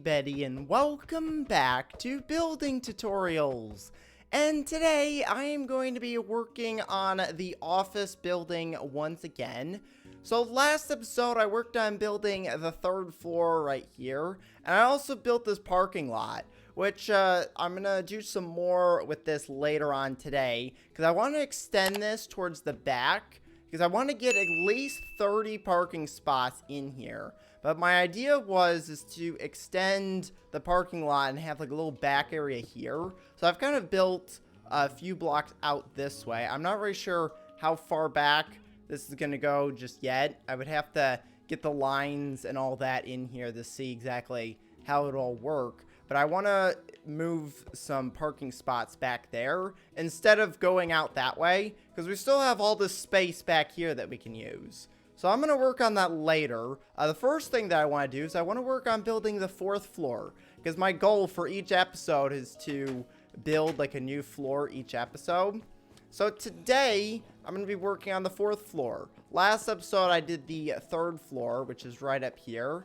Betty, and welcome back to Building Tutorials. And today I am going to be working on the office building once again. So last episode I worked on building the third floor right here, and I also built this parking lot, which I'm gonna do some more with this later on today, because I want to extend this towards the back, because I want to get at least 30 parking spots in here. But my idea is to extend the parking lot and have like a little back area here. So I've kind of built a few blocks out this way. I'm not really sure how far back this is going to go just yet. I would have to get the lines and all that in here to see exactly how it'll work. But I want to move some parking spots back there instead of going out that way, because we still have all this space back here that we can use. So I'm going to work on that later. The first thing that I want to do is I want to work on building the fourth floor, because my goal for each episode is to build like a new floor each episode. So today I'm going to be working on the fourth floor. Last episode I did the third floor, which is right up here.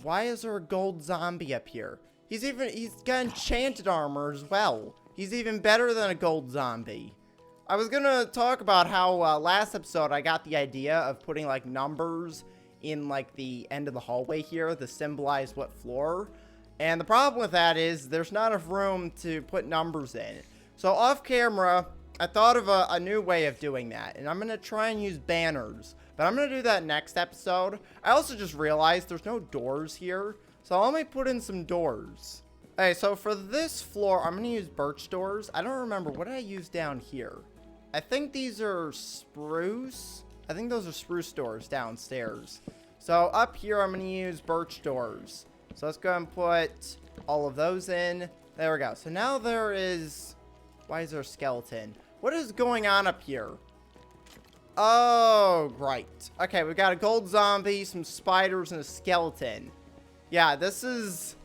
Why is there a gold zombie up here? He's got enchanted armor as well. He's even better than a gold zombie. I was gonna talk about how last episode I got the idea of putting like numbers in like the end of the hallway here to symbolize what floor. And the problem with that is there's not enough room to put numbers in. So off camera, I thought of a new way of doing that. And I'm gonna try and use banners. But I'm gonna do that next episode. I also just realized there's no doors here. So let me put in some doors. Okay, so for this floor, I'm gonna use birch doors. I don't remember, what did I use down here? I think these are spruce. I think those are spruce doors downstairs. So up here, I'm going to use birch doors. So let's go and put all of those in. There we go. So now there is... Why is there a skeleton? What is going on up here? Oh, right. Okay, we've got a gold zombie, some spiders, and a skeleton. Yeah, this is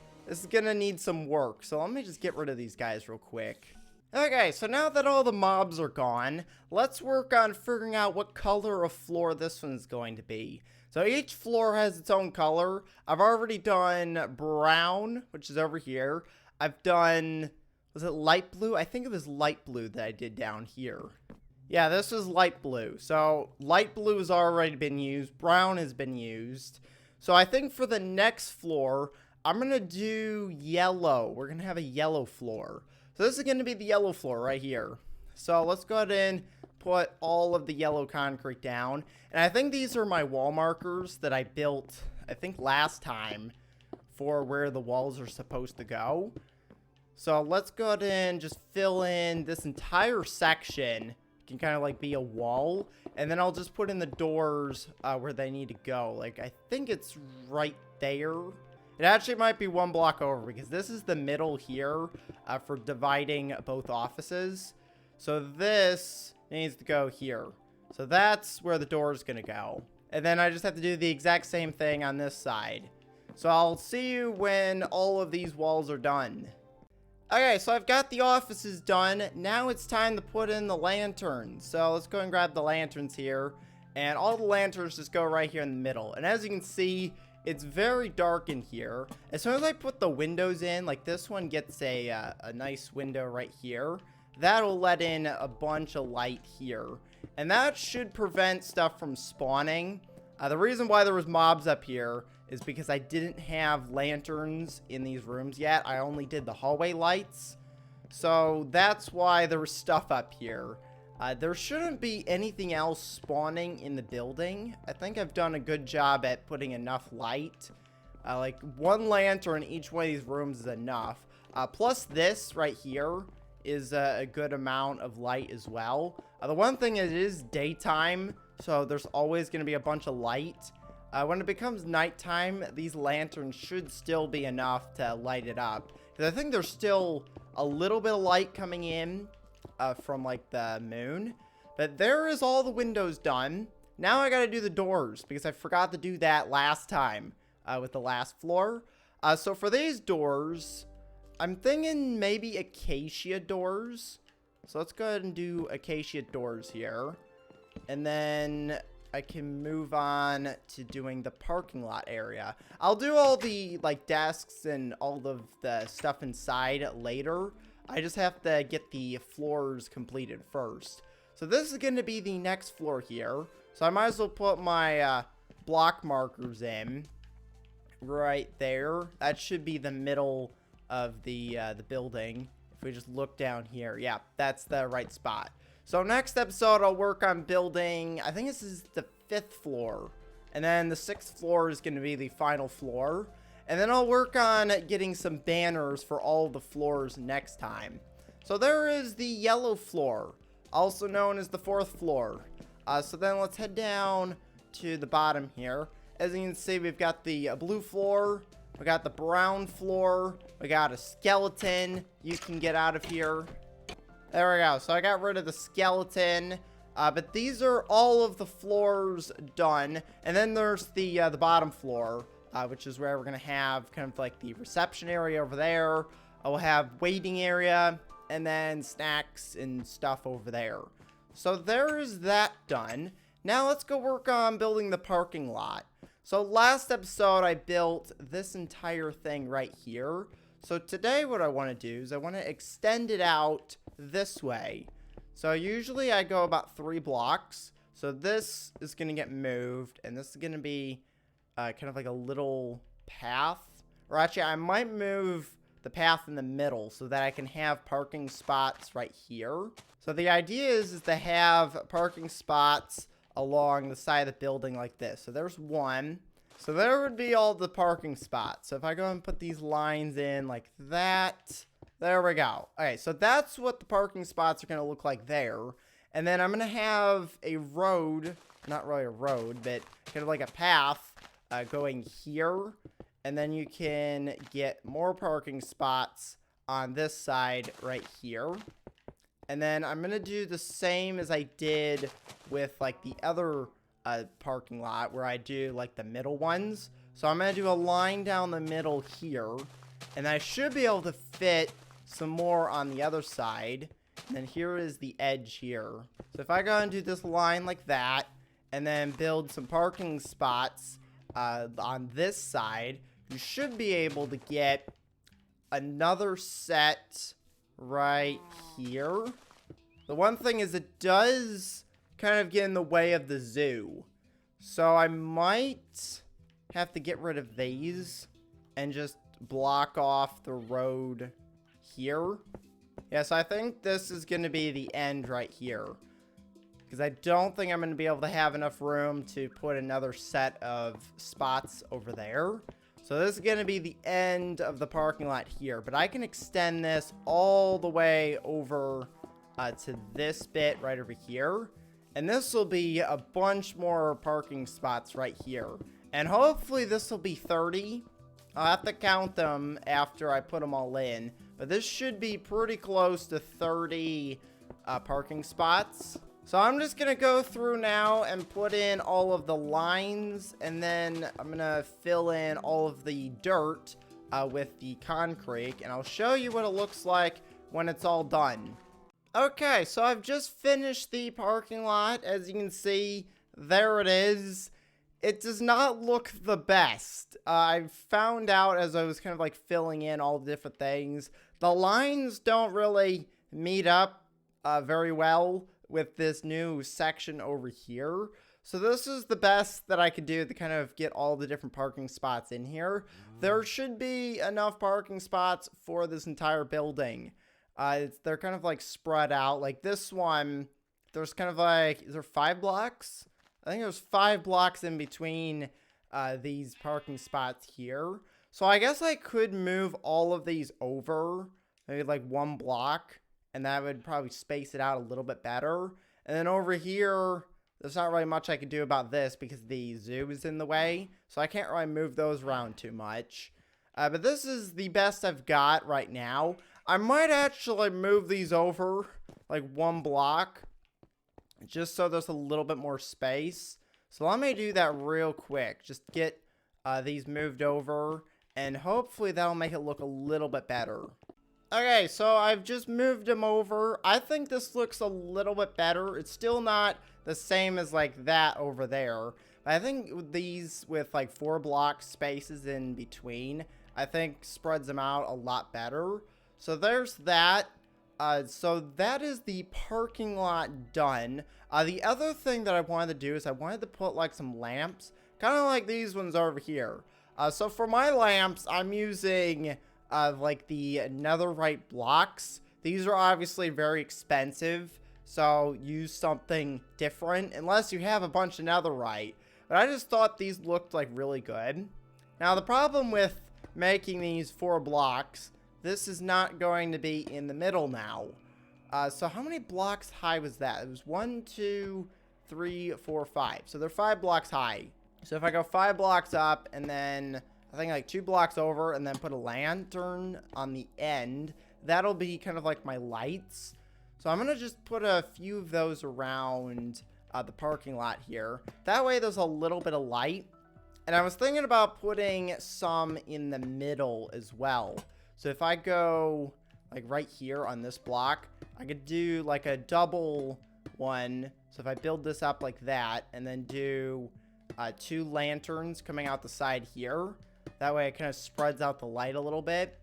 going to need some work. So let me just get rid of these guys real quick. Okay, so now that all the mobs are gone, let's work on figuring out what color of floor this one's going to be. So each floor has its own color. I've already done brown, which is over here. I've done, was it light blue? I think it was light blue that I did down here. Yeah, this is light blue. So light blue has already been used. Brown has been used. So I think for the next floor, I'm going to do yellow. We're going to have a yellow floor. So this is going to be the yellow floor right here. So let's go ahead and put all of the yellow concrete down. And I think these are my wall markers that I built, I think last time, for where the walls are supposed to go. So let's go ahead and just fill in this entire section. It can kind of like be a wall. And then I'll just put in the doors where they need to go. Like, I think it's right there. It actually might be one block over, because this is the middle here for dividing both offices. So this needs to go here. So that's where the door is going to go. And then I just have to do the exact same thing on this side. So I'll see you when all of these walls are done. Okay, so I've got the offices done. Now it's time to put in the lanterns. So let's go and grab the lanterns here. And all the lanterns just go right here in the middle. And as you can see, it's very dark in here. As soon as I put the windows in, like this one gets a nice window right here, that'll let in a bunch of light here. And that should prevent stuff from spawning. The reason why there was mobs up here is because I didn't have lanterns in these rooms yet. I only did the hallway lights. So that's why there was stuff up here. There shouldn't be anything else spawning in the building. I think I've done a good job at putting enough light. Like one lantern in each one of these rooms is enough. Plus this right here is a good amount of light as well. The one thing is it is daytime, so there's always going to be a bunch of light. When it becomes nighttime, these lanterns should still be enough to light it up. Because I think there's still a little bit of light coming in from like the moon. But there is all the windows done. Now I gotta do the doors, because I forgot to do that last time with the last floor. So for these doors, I'm thinking maybe acacia doors. So let's go ahead and do acacia doors here. And then I can move on to doing the parking lot area. I'll do all the, like, desks and all of the stuff inside later. I just have to get the floors completed first. So this is going to be the next floor here. So I might as well put my block markers in right there. That should be the middle of the building. If we just look down here, yeah, that's the right spot. So next episode, I'll work on building, I think this is the 5th floor. And then the 6th floor is going to be the final floor. And then I'll work on getting some banners for all the floors next time. So there is the yellow floor, also known as the 4th floor. So then let's head down to the bottom here. As you can see, we've got the blue floor. We got the brown floor. We got a skeleton. You can get out of here. There we go. So I got rid of the skeleton. But these are all of the floors done. And then there's the bottom floor, which is where we're going to have kind of like the reception area over there. We'll have waiting area and then snacks and stuff over there. So there is that done. Now let's go work on building the parking lot. So last episode, I built this entire thing right here. So today what I want to do is I want to extend it out this way. So usually I go about 3 blocks. So this is going to get moved, and this is going to be kind of like a little path. Or actually, I might move the path in the middle so that I can have parking spots right here. So the idea is to have parking spots along the side of the building like this. So there's one. So there would be all the parking spots. So if I go and put these lines in like that, there we go. Okay, so that's what the parking spots are going to look like there. And then I'm going to have a road, not really a road, but kind of like a path going here. And then you can get more parking spots on this side right here. And then I'm going to do the same as I did with like the other parking lot where I do like the middle ones. So I'm going to do a line down the middle here. And I should be able to fit some more on the other side. And then here is the edge here. So if I go and do this line like that and then build some parking spots on this side, you should be able to get another set right here. The one thing is it does kind of get in the way of the zoo. So I might have to get rid of these and just block off the road here. Yeah, so I think this is going to be the end right here. Because I don't think I'm going to be able to have enough room to put another set of spots over there. So this is going to be the end of the parking lot here. But I can extend this all the way over to this bit right over here. And this will be a bunch more parking spots right here. And hopefully this will be 30. I'll have to count them after I put them all in. But this should be pretty close to 30 parking spots. So I'm just going to go through now and put in all of the lines. And then I'm going to fill in all of the dirt with the concrete. And I'll show you what it looks like when it's all done. Okay, so I've just finished the parking lot. As you can see, there it is. It does not look the best. I found out as I was kind of like filling in all the different things, the lines don't really meet up very well with this new section over here. So this is the best that I could do to kind of get all the different parking spots in here. There should be enough parking spots for this entire building. They're kind of like spread out. Like this one, there's kind of like, is there 5 blocks? I think there's 5 blocks in between these parking spots here. So I guess I could move all of these over, maybe like 1 block, and that would probably space it out a little bit better. And then over here, there's not really much I could do about this because the zoo is in the way. So I can't really move those around too much. But this is the best I've got right now. I might actually move these over like 1 block just so there's a little bit more space. So let me do that real quick. Just get these moved over and hopefully that'll make it look a little bit better. Okay, so I've just moved them over. I think this looks a little bit better. It's still not the same as like that over there. But I think these with like 4 block spaces in between, I think spreads them out a lot better. So there's that. So that is the parking lot done. The other thing that I wanted to do is I wanted to put like some lamps, kind of like these ones over here. So for my lamps, I'm using like the netherite blocks. These are obviously very expensive, so use something different unless you have a bunch of netherite. But I just thought these looked like really good. Now the problem with making these 4 blocks, this is not going to be in the middle now. So how many blocks high was that? It was 1, 2, 3, 4, 5. So they're 5 blocks high. So if I go 5 blocks up and then I think like 2 blocks over and then put a lantern on the end, that'll be kind of like my lights. So I'm going to just put a few of those around the parking lot here. That way there's a little bit of light. And I was thinking about putting some in the middle as well. So if I go like right here on this block, I could do like a double one. So if I build this up like that and then do 2 lanterns coming out the side here, that way it kind of spreads out the light a little bit.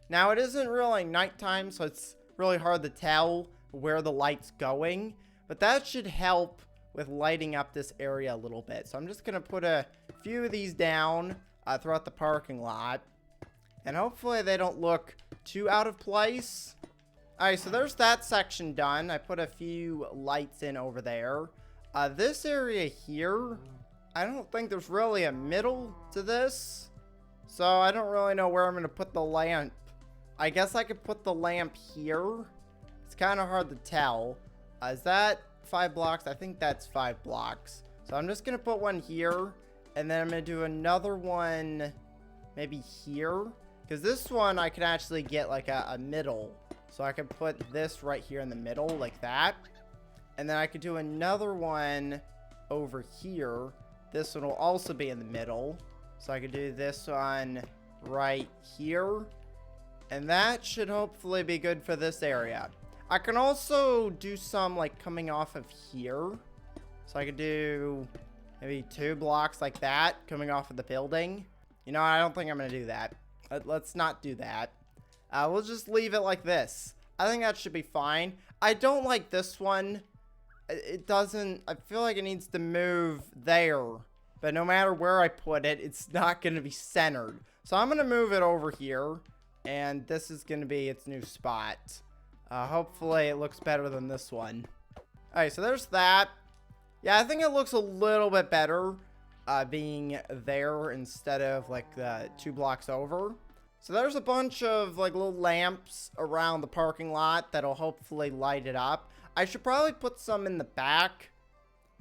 Now it isn't really nighttime, so it's really hard to tell where the light's going, but that should help with lighting up this area a little bit. So I'm just going to put a few of these down throughout the parking lot. And hopefully they don't look too out of place. Alright, so there's that section done. I put a few lights in over there. This area here, I don't think there's really a middle to this. So I don't really know where I'm going to put the lamp. I guess I could put the lamp here. It's kind of hard to tell. Is that 5 blocks? I think that's 5 blocks. So I'm just going to put one here. And then I'm going to do another one maybe here. Because this one I could actually get like a middle. So I could put this right here in the middle like that. And then I could do another one over here. This one will also be in the middle. So I could do this one right here. And that should hopefully be good for this area. I can also do some like coming off of here. So I could do maybe 2 blocks like that coming off of the building. You know, I don't think I'm going to do that. Let's not do that. We'll just leave it like this. I think that should be fine. I don't like this one. It doesn't, I feel like it needs to move there. But no matter where I put it, it's not going to be centered. So I'm going to move it over here. And this is going to be its new spot. Hopefully it looks better than this one. Alright, so there's that. Yeah, I think it looks a little bit better being there instead of like 2 blocks over. So there's a bunch of like little lamps around the parking lot that'll hopefully light it up. I should probably put some in the back,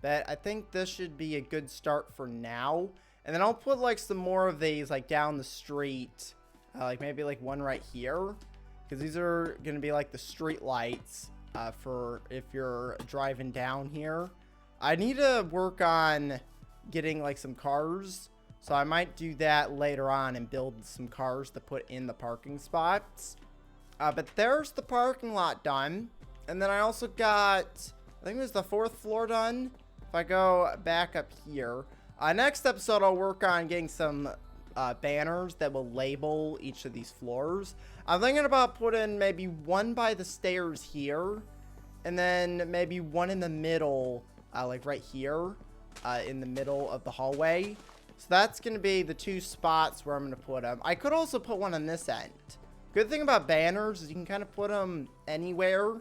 but I think this should be a good start for now. And then I'll put like some more of these like down the street, like maybe like one right here, because these are going to be like the street lights for if you're driving down here. I need to work on getting like some cars, so I might do that later on and build some cars to put in the parking spots. But there's the parking lot done. And then I also got, I think it was the 4th floor done. If I go back up here, next episode I'll work on getting some banners that will label each of these floors. I'm thinking about putting maybe one by the stairs here, and then maybe one in the middle, like right here, in the middle of the hallway. So that's going to be the 2 spots where I'm going to put them. I could also put one on this end. Good thing about banners is you can kind of put them anywhere.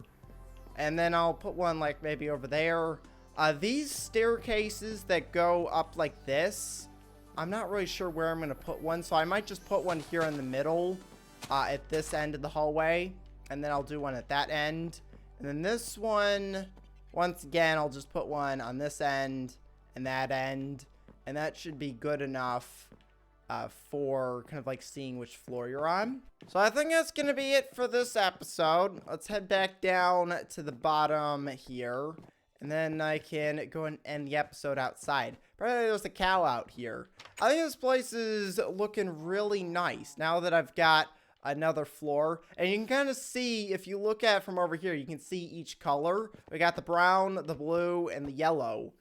And then I'll put one like maybe over there. These staircases that go up like this, I'm not really sure where I'm going to put one. So I might just put one here in the middle at this end of the hallway. And then I'll do one at that end. And then this one, once again, I'll just put one on this end and that end. And that should be good enough for kind of like seeing which floor you're on. So I think that's going to be it for this episode. Let's head back down to the bottom here. And then I can go and end the episode outside. Apparently there's a cow out here. I think this place is looking really nice. Now that I've got another floor. And you can kind of see, if you look at it from over here, you can see each color. We got the brown, the blue, and the yellow.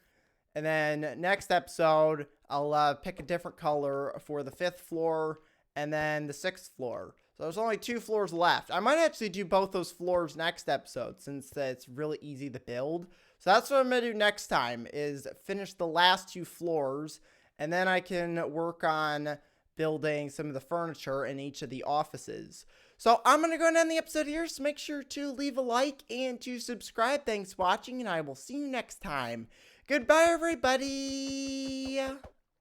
And then next episode, I'll pick a different color for the 5th floor and then the 6th floor. So there's only 2 floors left. I might actually do both those floors next episode since it's really easy to build. So that's what I'm going to do next time, is finish the last 2 floors. And then I can work on building some of the furniture in each of the offices. So I'm going to go and end the episode here. So make sure to leave a like and to subscribe. Thanks for watching, and I will see you next time. Goodbye, everybody.